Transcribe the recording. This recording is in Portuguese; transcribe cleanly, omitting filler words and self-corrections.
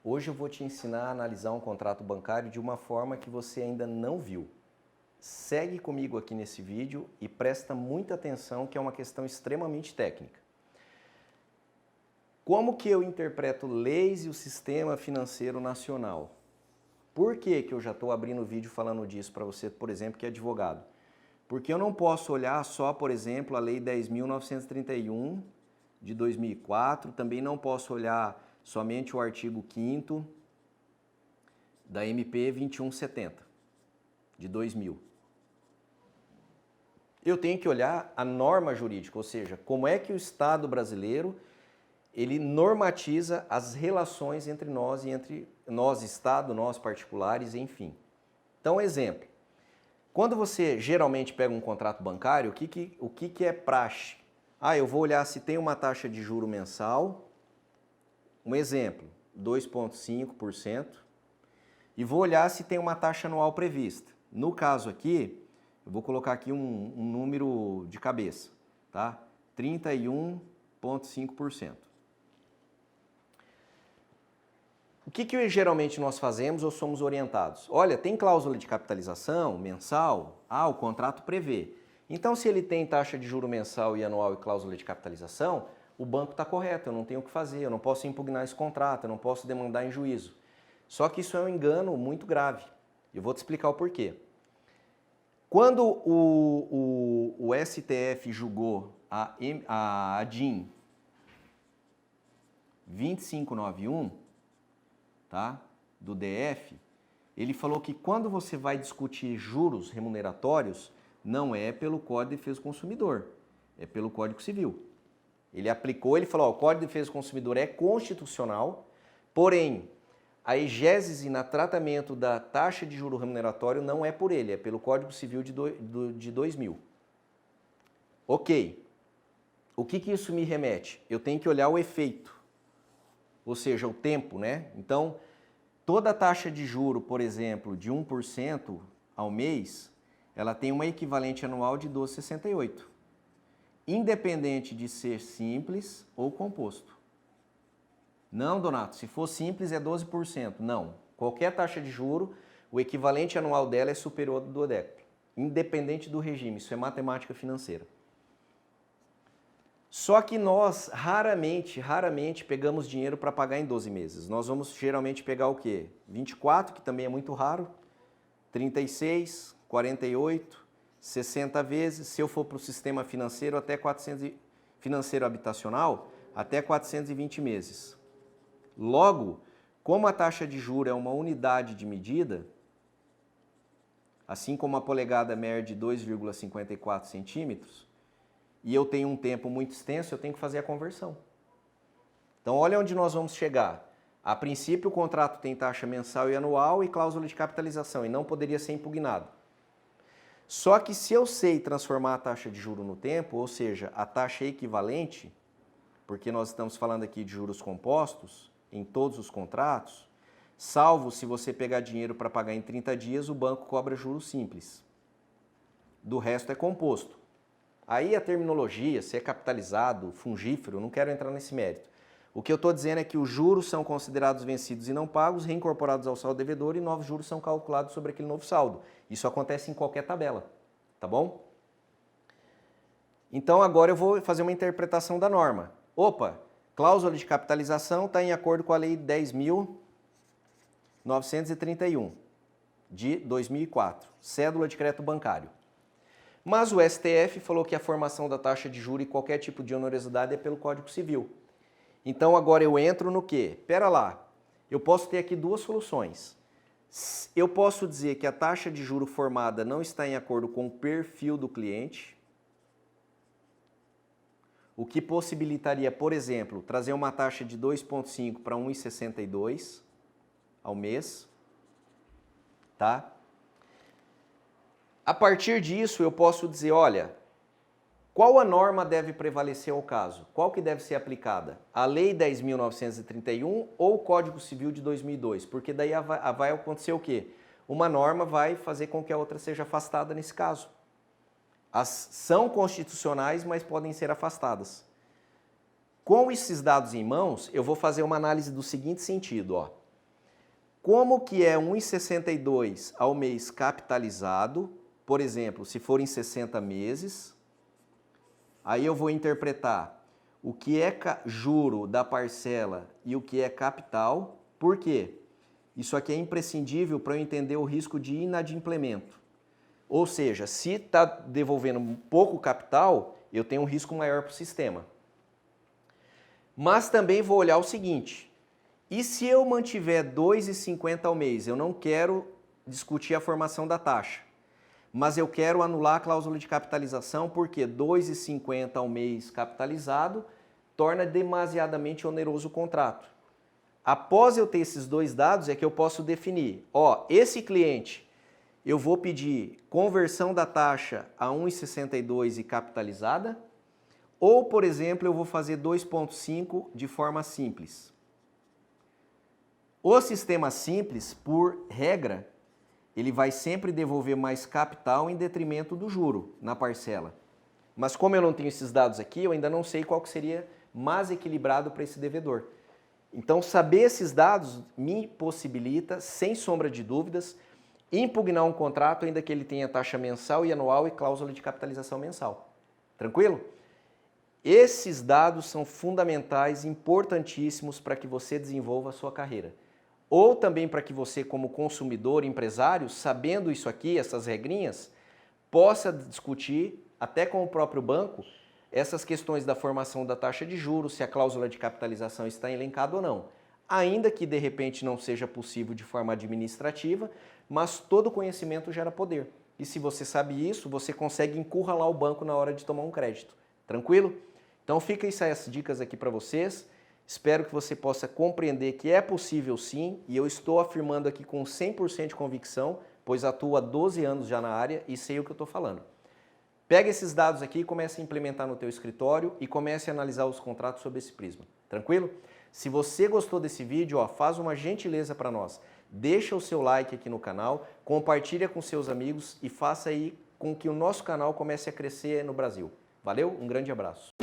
Hoje eu vou te ensinar a analisar um contrato bancário de uma forma que você ainda não viu. Segue comigo aqui nesse vídeo e presta muita atenção que é uma questão extremamente técnica. Como que eu interpreto leis e o sistema financeiro nacional? Por que que eu já estou abrindo o vídeo falando disso para você, por exemplo, que é advogado? Porque eu não posso olhar só, por exemplo, a Lei 10.931 de 2004, também não posso olhar somente o artigo 5º da MP 2170 de 2000. Eu tenho que olhar a norma jurídica, ou seja, como é que o Estado brasileiro ele normatiza as relações entre nós e entre nós, Estado, nós particulares, enfim. Então, exemplo. Quando você geralmente pega um contrato bancário, o que é praxe? Eu vou olhar se tem uma taxa de juro mensal, um exemplo, 2,5%, e vou olhar se tem uma taxa anual prevista. No caso aqui, eu vou colocar aqui um número de cabeça, tá? 31,5%. O que geralmente nós fazemos ou somos orientados? Olha, tem cláusula de capitalização mensal? O contrato prevê. Então, se ele tem taxa de juro mensal e anual e cláusula de capitalização, o banco está correto, eu não tenho o que fazer, eu não posso impugnar esse contrato, eu não posso demandar em juízo. Só que isso é um engano muito grave. Eu vou te explicar o porquê. Quando o STF julgou a ADIM 2591, tá, do DF, ele falou que quando você vai discutir juros remuneratórios, não é pelo Código de Defesa do Consumidor, é pelo Código Civil. Ele aplicou, ele falou, o Código de Defesa do Consumidor é constitucional, porém, a egésese na tratamento da taxa de juro remuneratório não é por ele, é pelo Código Civil de 2000. Ok. O que isso me remete? Eu tenho que olhar o efeito, ou seja, o tempo, né? Então, toda taxa de juro, por exemplo, de 1% ao mês, ela tem uma equivalente anual de 12,68, independente de ser simples ou composto. Não, Donato, se for simples é 12%. Não. Qualquer taxa de juro, o equivalente anual dela é superior ao duodécimo, independente do regime. Isso é matemática financeira. Só que nós raramente pegamos dinheiro para pagar em 12 meses. Nós vamos geralmente pegar o quê? 24, que também é muito raro, 36, 48, 60 vezes. Se eu for para o sistema financeiro, até 400, financeiro habitacional, até 420 meses. Logo, como a taxa de juros é uma unidade de medida, assim como a polegada mede 2,54 centímetros, e eu tenho um tempo muito extenso, eu tenho que fazer a conversão. Então, olha onde nós vamos chegar. A princípio, o contrato tem taxa mensal e anual e cláusula de capitalização, e não poderia ser impugnado. Só que se eu sei transformar a taxa de juro no tempo, ou seja, a taxa equivalente, porque nós estamos falando aqui de juros compostos em todos os contratos, salvo se você pegar dinheiro para pagar em 30 dias, o banco cobra juros simples. Do resto é composto. Aí a terminologia, se é capitalizado, fungífero, eu não quero entrar nesse mérito. O que eu estou dizendo é que os juros são considerados vencidos e não pagos, reincorporados ao saldo devedor e novos juros são calculados sobre aquele novo saldo. Isso acontece em qualquer tabela, tá bom? Então agora eu vou fazer uma interpretação da norma. Opa, cláusula de capitalização está em acordo com a Lei 10.931 de 2004, cédula de crédito bancário. Mas o STF falou que a formação da taxa de juros e qualquer tipo de onerosidade é pelo Código Civil. Então agora eu entro no quê? Pera lá, eu posso ter aqui duas soluções. Eu posso dizer que a taxa de juro formada não está em acordo com o perfil do cliente, o que possibilitaria, por exemplo, trazer uma taxa de 2,5 para 1,62 ao mês, tá? A partir disso, eu posso dizer, olha, qual a norma deve prevalecer ao caso? Qual que deve ser aplicada? A Lei 10.931 ou o Código Civil de 2002? Porque daí vai acontecer o quê? Uma norma vai fazer com que a outra seja afastada nesse caso. As são constitucionais, mas podem ser afastadas. Com esses dados em mãos, eu vou fazer uma análise do seguinte sentido, ó. como que é 1,62 ao mês capitalizado, por exemplo, se for em 60 meses, aí eu vou interpretar o que é juro da parcela e o que é capital. Por quê? Isso aqui é imprescindível para eu entender o risco de inadimplemento. Ou seja, se está devolvendo pouco capital, eu tenho um risco maior para o sistema. Mas também vou olhar o seguinte, e se eu mantiver 2,50 ao mês, eu não quero discutir a formação da taxa, mas eu quero anular a cláusula de capitalização porque 2,50 ao mês capitalizado torna demasiadamente oneroso o contrato. Após eu ter esses dois dados é que eu posso definir, esse cliente eu vou pedir conversão da taxa a 1,62 e capitalizada, ou, por exemplo, eu vou fazer 2,5 de forma simples. O sistema simples, por regra, ele vai sempre devolver mais capital em detrimento do juro na parcela. Mas como eu não tenho esses dados aqui, eu ainda não sei qual que seria mais equilibrado para esse devedor. Então, saber esses dados me possibilita, sem sombra de dúvidas, impugnar um contrato ainda que ele tenha taxa mensal e anual e cláusula de capitalização mensal. Tranquilo? Esses dados são fundamentais, importantíssimos para que você desenvolva a sua carreira. Ou também para que você, como consumidor, empresário, sabendo isso aqui, essas regrinhas, possa discutir, até com o próprio banco, essas questões da formação da taxa de juros, se a cláusula de capitalização está elencada ou não. Ainda que de repente não seja possível de forma administrativa, mas todo conhecimento gera poder. E se você sabe isso, você consegue encurralar o banco na hora de tomar um crédito. Tranquilo? Então fica essas dicas aqui para vocês. Espero que você possa compreender que é possível sim, e eu estou afirmando aqui com 100% de convicção, pois atuo há 12 anos já na área e sei o que eu estou falando. Pega esses dados aqui e comece a implementar no teu escritório e comece a analisar os contratos sob esse prisma. Tranquilo? Se você gostou desse vídeo, faz uma gentileza para nós. Deixa o seu like aqui no canal, compartilha com seus amigos e faça aí com que o nosso canal comece a crescer no Brasil. Valeu? Um grande abraço.